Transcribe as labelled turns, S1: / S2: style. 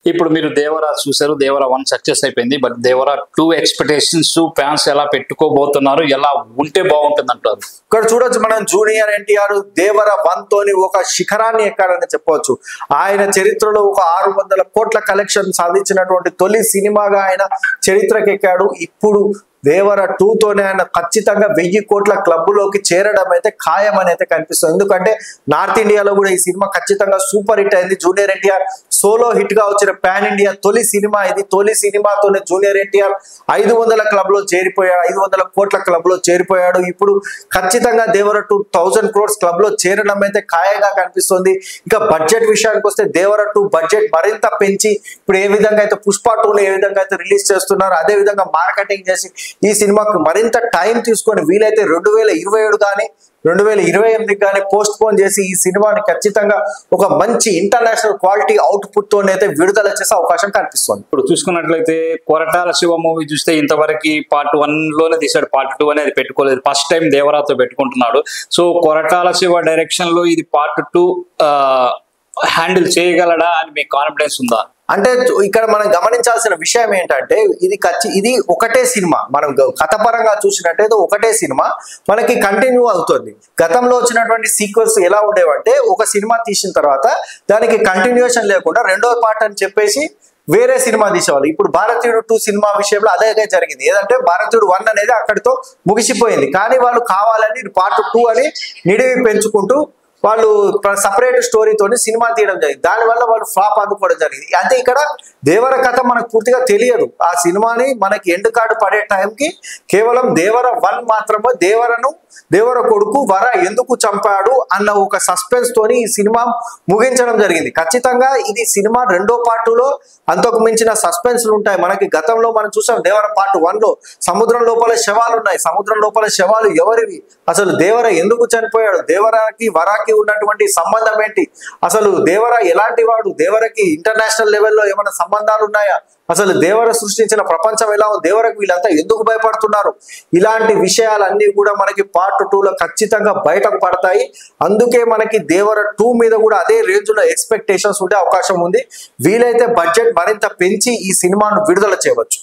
S1: ఇప్పుడు మీరు దేవరా చూసారు, దేవరా 1 సక్సెస్ అయిపోయింది. బట్ దేవరా 2 ఎక్స్పెక్టేషన్స్ ఫ్యాన్స్ ఎలా పెట్టుకోబోతున్నారు, ఎలా ఉంటే బాగుంటుంది అంటారు?
S2: ఇక్కడ చూడొచ్చు మనం జూనియర్ ఎన్టీఆర్ దేవర 1 తోని ఒక శిఖరాన్ని ఎక్కాడని చెప్పవచ్చు. ఆయన చరిత్రలో ఒక 600 కోట్ల కలెక్షన్ సాధించినటువంటి తొలి సినిమాగా ఆయన చరిత్రకి ఎక్కాడు. ఇప్పుడు దేవర 2 తోనే ఆయన ఖచ్చితంగా 1000 కోట్ల క్లబ్లోకి చేరడం అయితే ఖాయం అని అయితే కనిపిస్తుంది. ఎందుకంటే నార్త్ ఇండియాలో కూడా ఈ సినిమా ఖచ్చితంగా సూపర్ హిట్ అయింది. జూనియర్ ఎన్టీఆర్ సోలో హిట్ గా వచ్చిన పాన్ ఇండియా తొలి సినిమా ఇది. తొలి సినిమాతోనే జూనియర్ ఎన్టీఆర్ 500 క్లబ్ లో చేరిపోయాడు, 500 కోట్ల క్లబ్ లో చేరిపోయాడు. ఇప్పుడు ఖచ్చితంగా దేవర 1000 crores క్లబ్ లో చేరడం అయితే ఖాయంగా కనిపిస్తుంది. ఇంకా బడ్జెట్ విషయానికి వస్తే దేవర 2 బడ్జెట్ మరింత పెంచి ఇప్పుడు ఏ విధంగా అయితే పుష్ప 2 ఏ విధంగా అయితే రిలీజ్ చేస్తున్నారు, అదే విధంగా మార్కెటింగ్ చేసి ఈ సినిమాకు మరింత టైం తీసుకొని వీలైతే 2027 కానీ 2028 కానీ పోస్ట్ పోన్ చేసి ఈ సినిమాని ఖచ్చితంగా ఒక మంచి ఇంటర్నేషనల్ క్వాలిటీ అవుట్పుట్ తోనైతే విడుదల చేసే అవకాశం కనిపిస్తుంది.
S1: ఇప్పుడు చూసుకున్నట్లయితే కొరటాల శివ మూవీ చూస్తే ఇంతవరకు పార్ట్ 1 లోనే తీసాడు, పార్ట్ 2 అనేది పెట్టుకోలేదు. ఫస్ట్ టైం దేవరాతో పెట్టుకుంటున్నాడు. సో కొరటాల శివ డైరెక్షన్ లో ఇది పార్ట్ 2 హ్యాండిల్ చేయగలడా అని మీకు కాన్ఫిడెన్స్ ఉందా?
S2: అంటే ఇక్కడ మనం గమనించాల్సిన విషయం ఏంటంటే ఇది ఒకటే సినిమా. మనం కథపరంగా చూసినట్టయితే ఒకటే సినిమా మనకి కంటిన్యూ అవుతుంది. గతంలో వచ్చినటువంటి సీక్వెల్స్ ఎలా ఉండేవంటే ఒక సినిమా తీసిన తర్వాత దానికి కంటిన్యూషన్ లేకుండా రెండో పార్ట్ అని చెప్పేసి వేరే సినిమా తీసేవాళ్ళు. ఇప్పుడు భారతీయుడు 2 సినిమా విషయంలో అదే జరిగింది. ఏదంటే భారతీయుడు 1 అనేది అక్కడితో ముగిసిపోయింది. కానీ వాళ్ళు కావాలని పార్ట్ 2 అని నిడివి పెంచుకుంటూ వాళ్ళు సపరేట్ స్టోరీతోని సినిమా తీయడం జరిగింది. దానివల్ల వాళ్ళు ఫ్లాప్ అందుకోవడం జరిగింది. అంటే ఇక్కడ దేవర కథ మనకు పూర్తిగా తెలియదు. ఆ సినిమాని మనకి ఎండ్ కార్డు పడే టైంకి కేవలం దేవర 1 మాత్రమే దేవర కొడుకు వర ఎందుకు చంపాడు అన్న ఒక సస్పెన్స్ తోని ఈ సినిమా ముగించడం జరిగింది. ఖచ్చితంగా ఇది సినిమా రెండో పార్టులో అంతకు మించిన సస్పెన్స్లు ఉంటాయి. మనకి గతంలో మనం చూసాం దేవర పార్ట్ 1 లో సముద్రం లోపల శవాలు ఉన్నాయి. సముద్రం లోపల శవాలు ఎవరివి, అసలు దేవర ఎందుకు చనిపోయాడు, దేవరకి వరాకి ఉన్నటువంటి సంబంధం ఏంటి, అసలు దేవర ఎలాంటి వాడు, దేవరకి ఇంటర్నేషనల్ లెవెల్లో ఏమైనా సంబంధాలు ఉన్నాయా, అసలు దేవర సృష్టించిన ప్రపంచం ఎలా ఉంది, దేవరకు వీళ్ళంతా ఎందుకు భయపడుతున్నారు, ఇలాంటి విషయాలన్నీ కూడా మనకి పార్ట్ 2 లో ఖచ్చితంగా బయటకు పడతాయి. అందుకే మనకి దేవర 2 మీద కూడా అదే రేంజ్ లో ఎక్స్పెక్టేషన్స్ ఉండే అవకాశం ఉంది. వీలైతే బడ్జెట్ మరింత పెంచి ఈ సినిమాను విడుదల చేయవచ్చు.